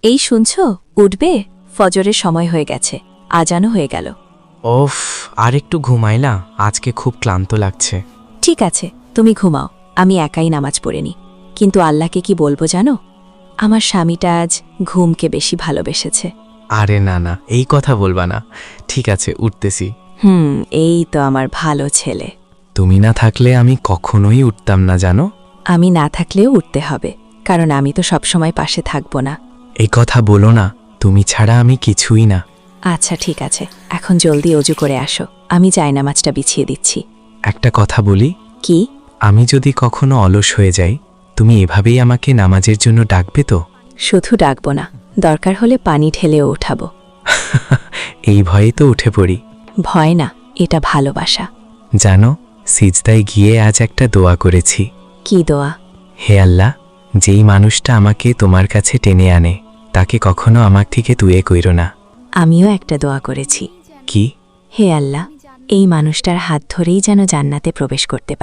এই শুনছ, উঠবে? ফজরের সময় হয়ে গেছে, আজানও হয়ে গেল। ওফ, আর একটু ঘুমাইলা, আজকে খুব ক্লান্ত লাগছে। ঠিক আছে, তুমি ঘুমাও, আমি একাই নামাজ পড়ে নি। কিন্তু আল্লাহকে কি বলবো জানো, আমার স্বামীটা আজ ঘুমকে বেশি ভালোবেসেছে। আরে না না, এই কথা বলবা না। ঠিক আছে, উঠতেছি। এই তো আমার ভালো ছেলে। তুমি না থাকলে আমি কখনোই উঠতাম না, জানো। আমি না থাকলেও উঠতে হবে, কারণ আমি তো সবসময় পাশে থাকবো না। এই কথা বলো না, তুমি ছাড়া আমি কিছুই না। আচ্ছা ঠিক আছে, এখন জলদি অজু করে আসো, আমি জায়নামাজটা বিছিয়ে দিচ্ছি। একটা কথা বলি, কি? আমি যদি কখনো অলস হয়ে যাই, তুমি এভাবেই আমাকে নামাজের জন্য ডাকবে তো? শুধু ডাকবো না, দরকার হলে পানি ঢেলেও উঠাবো। এই ভয়ে তো উঠে পড়ি। ভয় না, এটা ভালোবাসা। জানো, সিজদায় গিয়ে আজ একটা দোয়া করেছি। কি দোয়া? হে আল্লাহ, যেই মানুষটা আমাকে তোমার কাছে টেনে আনে, তাকে কখনো আমার থেকে তুয়ে কইরো না। আমিও একটা দোয়া করেছি। কি? হে আল্লাহ, এই মানুষটার হাত ধরেই যেন জান্নাতে প্রবেশ করতে পারে।